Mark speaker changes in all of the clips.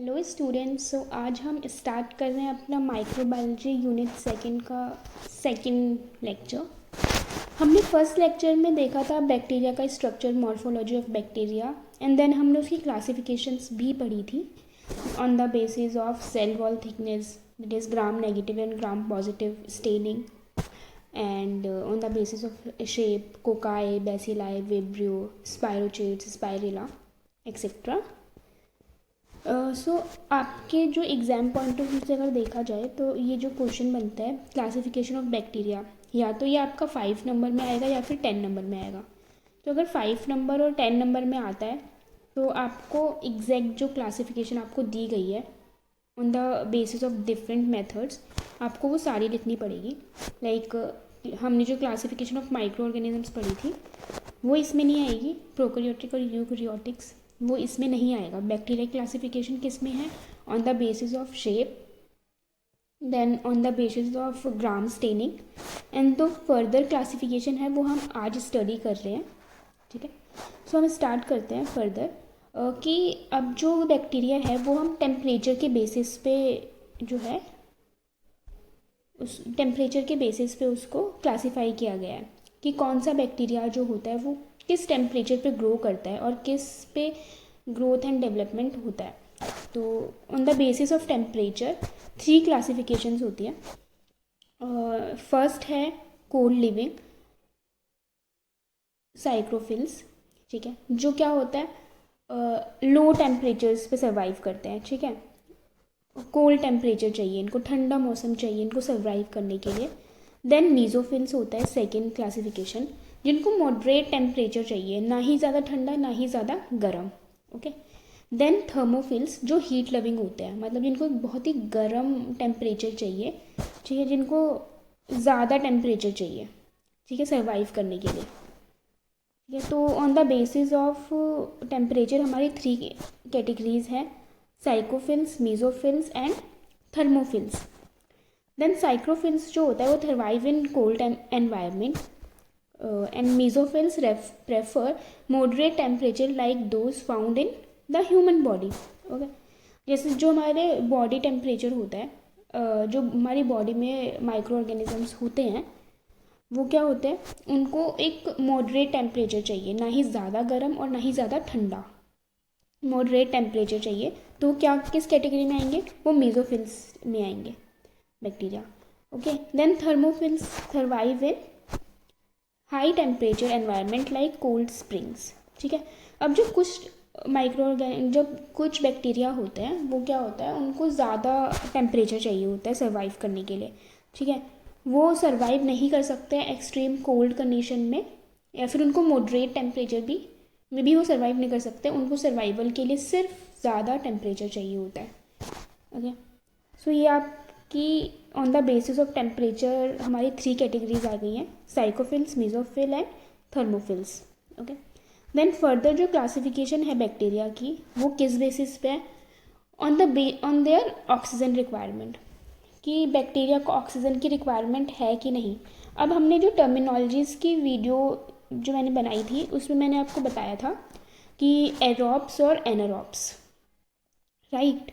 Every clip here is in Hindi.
Speaker 1: Hello students. आज हम स्टार्ट कर रहे हैं अपना माइक्रोबायोलॉजी यूनिट सेकंड का सेकंड लेक्चर। हमने फर्स्ट लेक्चर में देखा था बैक्टीरिया का structure, morphology of bacteria, and then हमने उसकी क्लासिफिकेशंस भी पढ़ी थी on the basis of cell wall thickness, that is gram negative and gram positive staining, and on the basis of shape, cocci, bacilli, vibrio, spirochetes, spirilla, etc. सो आपके जो एग्ज़ाम पॉइंट ऑफ व्यू से अगर देखा जाए तो ये जो क्वेश्चन बनता है क्लासिफिकेशन ऑफ बैक्टीरिया, या तो ये आपका 5 नंबर में आएगा या फिर 10 नंबर में आएगा। तो अगर 5 नंबर और 10 नंबर में आता है तो आपको एग्जैक्ट जो क्लासिफिकेशन आपको दी गई है on the basis of different methods आपको वो सारी लिखनी पड़ेगी। लाइक हमने जो क्लासिफिकेशन ऑफ माइक्रो ऑर्गेनिजम्स पढ़ी थी वो इसमें नहीं आएगी, प्रोकैरियोटिक और यूकैरियोटिक्स वो इसमें नहीं आएगा। बैक्टीरिया क्लासिफिकेशन किस में है? On the basis of shape, then on the basis of Gram staining, and तो फर्दर क्लासिफिकेशन है वो हम आज स्टडी कर रहे हैं। ठीक है, सो हम स्टार्ट करते हैं फर्दर कि अब जो बैक्टीरिया है वो हम टेम्परेचर के बेसिस पे जो है उस टेम्परेचर के बेसिस पे उसको क्लासिफाई किया गया है कि कौन सा बैक्टीरिया जो होता है वो किस टेम्परेचर पे ग्रो करता है और किस पे ग्रोथ एंड डेवलपमेंट होता है। तो on the basis of temperature 3 classifications होती हैं। फर्स्ट है कोल्ड लिविंग साइक्रोफिल्स, ठीक है, जो क्या होता है लो टेम्परेचर्स पे सर्वाइव करते हैं। ठीक है, कोल्ड टेम्परेचर चाहिए इनको, ठंडा मौसम चाहिए इनको सर्वाइव करने के लिए। देन मीजोफिल्स होता है सेकेंड क्लासिफिकेशन, जिनको मॉडरेट टेम्परेचर चाहिए, ना ही ज़्यादा ठंडा ना ही ज़्यादा गर्म। ओके, देन थर्मोफिल्स जो हीट लविंग होते हैं, मतलब जिनको बहुत ही गर्म टेम्परेचर चाहिए, ठीक है, जिनको ज़्यादा टेम्परेचर चाहिए, ठीक है, सर्वाइव करने के लिए। ठीक है, तो on the basis of temperature हमारी 3 कैटेगरीज हैं, psychrophiles, mesophiles and thermophiles. Then psychrophiles जो होता है वो survive in cold environment, and mesophiles prefer moderate temperature like those found in the human body. Okay, जैसे जो हमारे बॉडी टेम्परेचर होता है, जो हमारी बॉडी में माइक्रो ऑर्गेनिजम्स होते हैं वो क्या होते हैं, उनको एक मॉडरेट टेम्परेचर चाहिए, ना ही ज़्यादा गर्म और ना ही ज़्यादा ठंडा, मॉडरेट टेम्परेचर चाहिए। तो क्या किस कैटेगरी में आएंगे? वो मीजोफिल्स में आएंगे bacteria. Okay, then thermophiles survive in high temperature environment like cold springs. ठीक है, अब जो कुछ जब कुछ बैक्टीरिया होते हैं वो क्या होता है, उनको ज़्यादा टेम्परेचर चाहिए होता है सर्वाइव करने के लिए। ठीक है, वो सर्वाइव नहीं कर सकते हैं एक्सट्रीम कोल्ड कंडीशन में, या फिर उनको मॉडरेट टेम्परेचर में भी वो सर्वाइव नहीं कर सकते, उनको सर्वाइवल के लिए सिर्फ ज़्यादा टेम्परेचर चाहिए होता है। ओके, सो ये आपकी on the basis of temperature हमारी 3 कैटेगरीज आ गई हैं, psychrophiles, mesophile and thermophiles. Okay, then further जो क्लासिफिकेशन है बैक्टीरिया की वो किस बेसिस पे है? ऑन देयर ऑक्सीजन रिक्वायरमेंट, कि बैक्टीरिया को ऑक्सीजन की रिक्वायरमेंट है कि नहीं। अब हमने जो टर्मिनोलॉजीज़ की वीडियो जो मैंने बनाई थी उसमें मैंने आपको बताया था कि एरोब्स और एनारोब्स, राइट।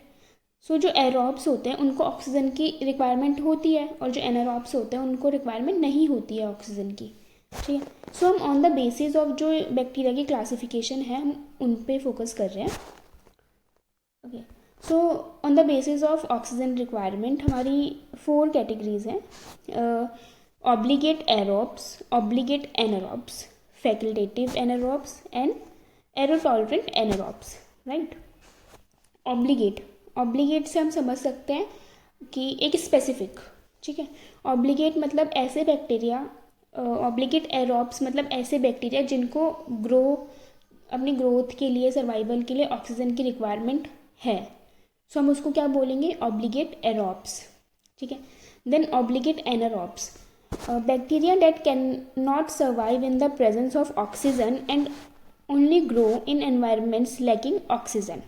Speaker 1: सो जो एरोब्स होते हैं उनको ऑक्सीजन की रिक्वायरमेंट होती है और जो एनारोब्स होते हैं उनको रिक्वायरमेंट नहीं होती है ऑक्सीजन की। ठीक है, सो हम ऑन द बेसिस ऑफ जो बैक्टीरिया की क्लासिफिकेशन है हम उन पे फोकस कर रहे हैं। Okay, so on the basis of oxygen requirement हमारी 4 कैटेगरीज हैं, obligate aerobes, obligate anaerobes, facultative anaerobes and aerotolerant anaerobes, right. Obligate से हम समझ सकते हैं कि एक स्पेसिफिक, ठीक है, ऑब्लिगेट मतलब ऐसे बैक्टीरिया, ऑब्लिगेट एरोब्स मतलब ऐसे बैक्टीरिया जिनको अपनी ग्रोथ के लिए, सर्वाइवल के लिए ऑक्सीजन की रिक्वायरमेंट है। सो हम उसको क्या बोलेंगे? Obligate aerobes. ठीक है, then obligate anaerobes, bacteria that can not survive in the presence of oxygen and only grow in environments lacking oxygen.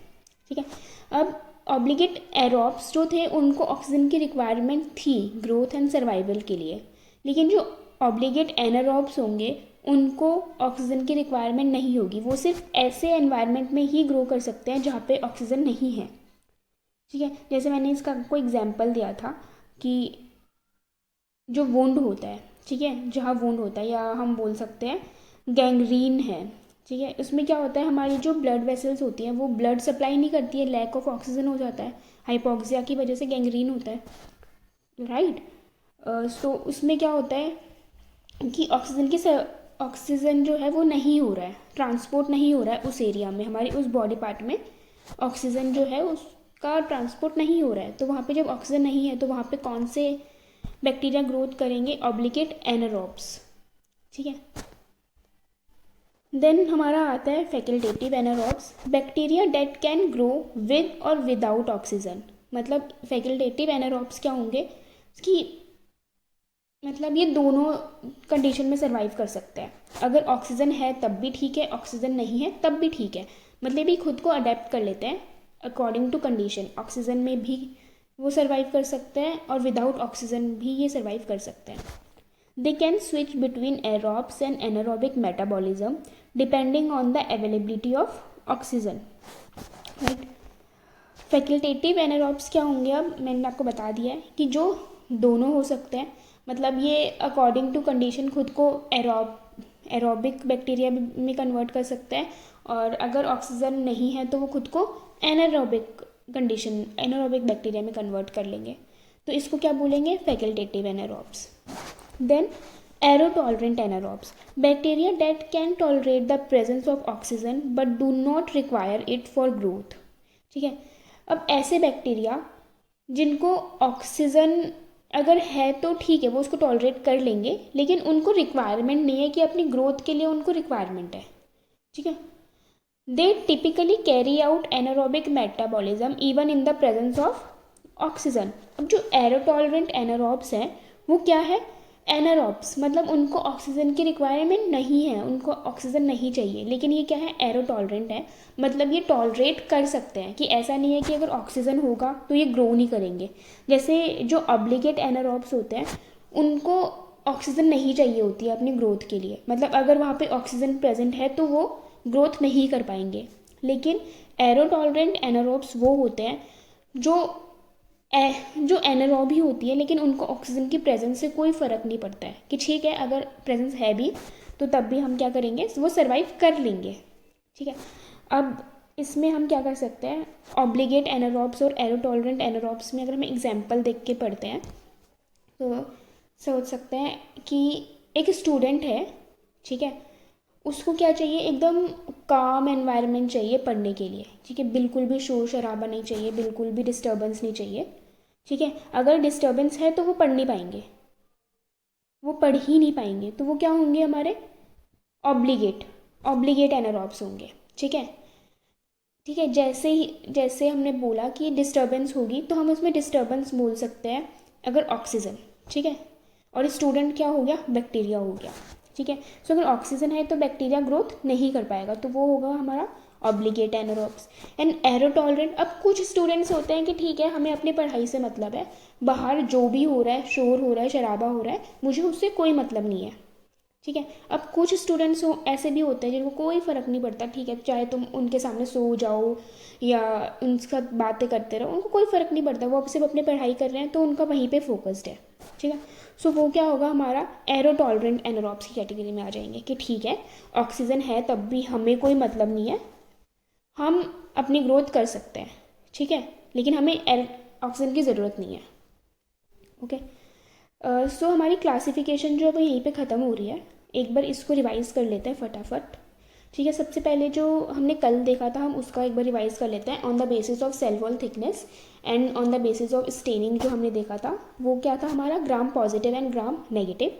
Speaker 1: ठीक है, अब ऑब्लिगेट एरोब्स जो थे उनको ऑक्सीजन की रिक्वायरमेंट थी ग्रोथ एंड सर्वाइवल के लिए, लेकिन जो ऑब्लिगेट एनारोब्स होंगे उनको ऑक्सीजन की रिक्वायरमेंट नहीं होगी, वो सिर्फ ऐसे एनवायरनमेंट में ही ग्रो कर सकते हैं जहाँ पे ऑक्सीजन नहीं है। ठीक है। जैसे मैंने इसका आपको एग्जाम्पल दिया था कि जो वुंड होता है, ठीक है, जहाँ वुंड होता है, या हम बोल सकते हैं गैंग्रीन है, ठीक है, उसमें क्या होता है, हमारी जो ब्लड वेसल्स होती हैं वो ब्लड सप्लाई नहीं करती है, लैक ऑफ ऑक्सीजन हो जाता है, हाइपोक्सिया की वजह से गैंग्रीन होता है, राइट। सो उसमें क्या होता है कि ऑक्सीजन जो है वो नहीं हो रहा है, ट्रांसपोर्ट नहीं हो रहा है उस एरिया में, हमारी उस बॉडी पार्ट में ऑक्सीजन जो है उसका ट्रांसपोर्ट नहीं हो रहा है। तो वहाँ पे जब ऑक्सीजन नहीं है तो वहाँ पे कौन से बैक्टीरिया ग्रोथ करेंगे, ऑब्लिगेट एनारोब्स, ठीक है। देन हमारा आता है facultative anaerobes, bacteria date can grow with और विदाउट ऑक्सीजन। मतलब फैकल्टेटिव एनारोब्स क्या होंगे कि मतलब ये दोनों कंडीशन में सर्वाइव कर सकते हैं, अगर ऑक्सीजन है तब भी ठीक है, ऑक्सीजन नहीं है तब भी ठीक है, मतलब ये खुद को अडेप्ट कर लेते हैं अकॉर्डिंग टू कंडीशन, ऑक्सीजन में भी वो सर्वाइव कर सकते हैं और विदाउट ऑक्सीजन भी ये सर्वाइव कर सकते हैं। They can switch between aerobes and anaerobic metabolism depending on the availability of oxygen, right. Facultative anaerobes क्या होंगे, अब मैंने आपको बता दिया है कि जो दोनों हो सकते हैं, मतलब ये अकॉर्डिंग टू कंडीशन खुद को एरोबिक बैक्टीरिया में कन्वर्ट कर सकते हैं, और अगर ऑक्सीजन नहीं है तो वो खुद को एनारोबिक बैक्टीरिया में कन्वर्ट कर लेंगे। तो इसको क्या बोलेंगे, facultative anaerobes. Then aerotolerant anaerobes, bacteria that can tolerate the presence of oxygen but do not require it for growth, ठीक है। अब ऐसे बैक्टीरिया जिनको ऑक्सीजन अगर है तो ठीक है, वो उसको टॉलरेट कर लेंगे, लेकिन उनको रिक्वायरमेंट नहीं है कि अपनी ग्रोथ के लिए उनको रिक्वायरमेंट है, ठीक है। दे typically carry out anaerobic metabolism even in the presence of oxygen. अब जो एरोटॉलरेंट एनारोब्स हैं वो क्या है, एनारोब्स, मतलब उनको ऑक्सीजन की रिक्वायरमेंट नहीं है, उनको ऑक्सीजन नहीं चाहिए, लेकिन ये क्या है, एरोटॉलरेंट है, मतलब ये टॉलरेट कर सकते हैं, कि ऐसा नहीं है कि अगर ऑक्सीजन होगा तो ये ग्रो नहीं करेंगे। जैसे जो ऑब्लिगेट एनारोब्स होते हैं उनको ऑक्सीजन नहीं चाहिए होती है अपनी ग्रोथ के लिए, मतलब अगर वहाँ पे ऑक्सीजन प्रेजेंट है तो वो ग्रोथ नहीं कर पाएंगे। लेकिन एरोटॉलरेंट एनारोब्स वो होते हैं जो जो एनारोब ही होती है, लेकिन उनको ऑक्सीजन की प्रेजेंस से कोई फ़र्क नहीं पड़ता है, कि ठीक है अगर प्रेजेंस है भी तो तब भी हम क्या करेंगे, वो सर्वाइव कर लेंगे, ठीक है। अब इसमें हम क्या कर सकते हैं, ऑब्लिगेट एनारोब्स और एरोटॉलरेंट एनारोब्स में अगर हम एग्जाम्पल देख के पढ़ते हैं तो सोच सकते हैं कि एक स्टूडेंट है, ठीक है, उसको क्या चाहिए, एकदम काम एनवायरनमेंट चाहिए पढ़ने के लिए, ठीक है, बिल्कुल भी शोर शराबा नहीं चाहिए, बिल्कुल भी डिस्टर्बेंस नहीं चाहिए, ठीक है। अगर डिस्टर्बेंस है तो वो पढ़ नहीं पाएंगे, वो पढ़ ही नहीं पाएंगे, तो वो क्या होंगे, हमारे ऑब्लिगेट एनारोब्स होंगे, ठीक है। ठीक है, जैसे हमने बोला कि डिस्टर्बेंस होगी तो हम उसमें डिस्टर्बेंस बोल सकते हैं अगर ऑक्सीजन, ठीक है, और स्टूडेंट क्या हो गया, बैक्टीरिया हो गया, ठीक है। सो अगर ऑक्सीजन है तो बैक्टीरिया ग्रोथ नहीं कर पाएगा, तो वो होगा हमारा ऑब्लिगेट एनारोब्स। एंड एरोटॉलरेंट, अब कुछ स्टूडेंट्स होते हैं कि ठीक है हमें अपनी पढ़ाई से मतलब है, बाहर जो भी हो रहा है, शोर हो रहा है, शराबा हो रहा है, मुझे उससे कोई मतलब नहीं है, ठीक है। अब कुछ स्टूडेंट्स ऐसे भी होते हैं जिनको कोई फ़र्क नहीं पड़ता, ठीक है, चाहे तुम उनके सामने सो जाओ या उनके साथ बातें करते रहो, उनको कोई फ़र्क नहीं पड़ता, वो सिर्फ अपनी पढ़ाई कर रहे हैं तो उनका वहीं पे फोकस्ड है, ठीक है। सो वो क्या होगा, हमारा एरोटॉलरेंट एनारोब्स की कैटेगरी में आ जाएंगे, कि ठीक है ऑक्सीजन है तब भी हमें कोई मतलब नहीं है, हम अपनी ग्रोथ कर सकते हैं, ठीक है, लेकिन हमें ऑक्सीजन की ज़रूरत नहीं है, ओके। सो हमारी क्लासिफिकेशन जो है वो यहीं पे ख़त्म हो रही है, एक बार इसको रिवाइज़ कर लेते हैं फटाफट, ठीक है। सबसे पहले जो हमने कल देखा था हम उसका एक बार रिवाइज़ कर लेते हैं, on the basis of cell wall thickness and on the basis of staining जो हमने देखा था वो क्या था हमारा, Gram positive and Gram negative,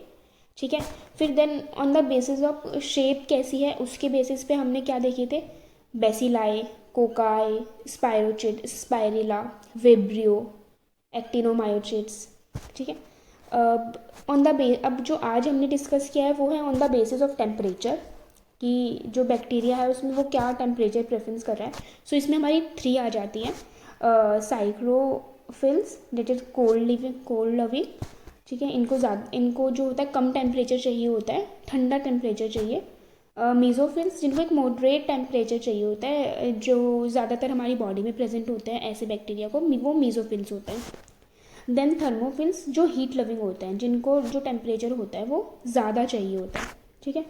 Speaker 1: ठीक है। फिर then on the basis of shape कैसी है उसके बेसिस पे हमने क्या देखे थे, bacilli, cocci, spirochete, spirilla, vibrio, actinomycetes, ठीक है। अब जो आज हमने डिस्कस किया है वो है on the basis of temperature, कि जो बैक्टीरिया है उसमें वो क्या टेम्परेचर प्रेफरेंस कर रहा है। सो इसमें हमारी 3 आ जाती हैं, साइक्रोफिल्स डेट इज कोल्ड लविंग, ठीक है, इनको जो होता है कम टेम्परेचर चाहिए होता है, ठंडा टेम्परेचर चाहिए, मीज़ोफिल्स जिनको एक मॉडरेट टेम्परेचर चाहिए होता है, जो ज़्यादातर हमारी बॉडी में प्रेजेंट होते हैं, ऐसे बैक्टीरिया को वो मीज़ोफिल्स होते हैं। देन थर्मोफिल्स जो हीट लविंग होते हैं, जिनको जो टेम्परेचर होता है वो ज़्यादा चाहिए होता है, ठीक है।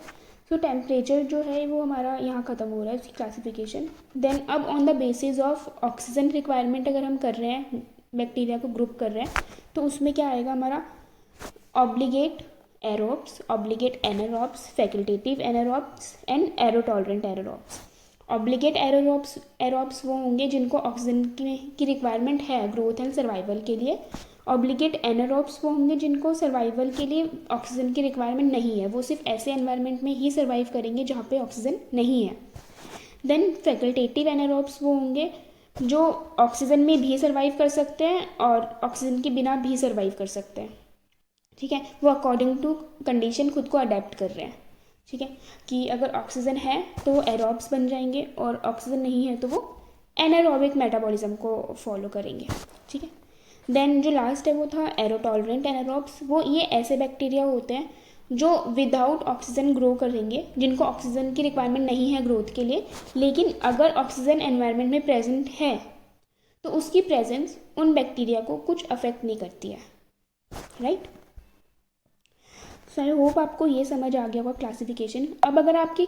Speaker 1: सो टेम्परेचर जो है वो हमारा यहाँ ख़त्म हो रहा है, उसकी क्लासिफिकेशन। देन अब on the basis of oxygen requirement अगर हम कर रहे हैं, बैक्टीरिया को ग्रुप कर रहे हैं, तो उसमें क्या आएगा हमारा obligate aerobes, obligate anaerobes, facultative anaerobes and aerotolerant aerobes. Obligate aerobes वो होंगे जिनको ऑक्सीजन की रिक्वायरमेंट है ग्रोथ एंड सर्वाइवल के लिए। ऑब्लिगेट एनारोब्स वो होंगे जिनको सर्वाइवल के लिए ऑक्सीजन की रिक्वायरमेंट नहीं है, वो सिर्फ ऐसे एनवायरनमेंट में ही सर्वाइव करेंगे जहाँ पे ऑक्सीजन नहीं है। देन फैकल्टेटिव एनारोब्स वो होंगे जो ऑक्सीजन में भी सर्वाइव कर सकते हैं और ऑक्सीजन के बिना भी सर्वाइव कर सकते हैं, ठीक है। वो अकॉर्डिंग टू कंडीशन खुद को अडेप्ट कर रहे हैं, ठीक है, कि अगर ऑक्सीजन है तो वो एरोब्स बन जाएंगे और ऑक्सीजन नहीं है तो वो एनारोबिक मेटाबॉलिज्म को फॉलो करेंगे, ठीक है। देन जो लास्ट है वो था एरोटॉलरेंट एनारोब्स। वो ये ऐसे बैक्टीरिया होते हैं जो विदाउट ऑक्सीजन ग्रो करेंगे, जिनको ऑक्सीजन की रिक्वायरमेंट नहीं है ग्रोथ के लिए, लेकिन अगर ऑक्सीजन एनवायरनमेंट में प्रेजेंट है तो उसकी प्रेजेंस उन बैक्टीरिया को कुछ अफेक्ट नहीं करती है, राइट। सो आई होप आपको ये समझ आ गया होगा क्लासिफिकेशन। अब अगर आपकी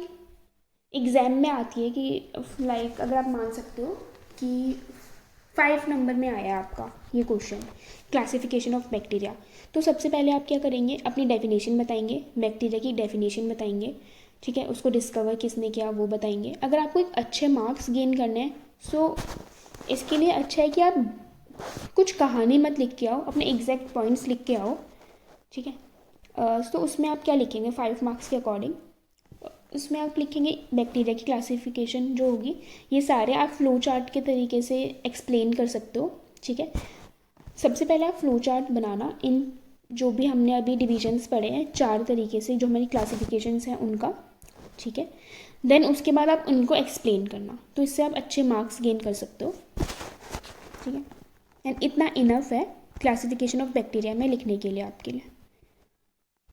Speaker 1: एग्ज़ाम में आती है कि लाइक अगर आप मान सकते हो कि 5 नंबर में आया आपका ये क्वेश्चन क्लासिफिकेशन ऑफ बैक्टीरिया, तो सबसे पहले आप क्या करेंगे, अपनी डेफिनेशन बताएंगे, बैक्टीरिया की डेफिनेशन बताएंगे, ठीक है, उसको डिस्कवर किसने किया वो बताएंगे। अगर आपको एक अच्छे मार्क्स गेन करने हैं सो इसके लिए अच्छा है कि आप कुछ कहानी मत लिख के आओ, अपने एग्जैक्ट पॉइंट्स लिख के आओ, ठीक है। तो उसमें आप क्या लिखेंगे 5 मार्क्स के अकॉर्डिंग, उसमें आप लिखेंगे बैक्टीरिया की क्लासिफिकेशन जो होगी, ये सारे आप फ्लो चार्ट के तरीके से एक्सप्लेन कर सकते हो, ठीक है। सबसे पहले आप फ्लो चार्ट बनाना, इन जो भी हमने अभी डिविजन्स पढ़े हैं 4 तरीके से जो हमारी क्लासिफिकेशंस हैं उनका, ठीक है। देन उसके बाद आप उनको एक्सप्लेन करना, तो इससे आप अच्छे मार्क्स गेन कर सकते हो, ठीक है। एंड इतना इनफ है क्लासिफिकेशन ऑफ बैक्टीरिया में लिखने के लिए आपके लिए।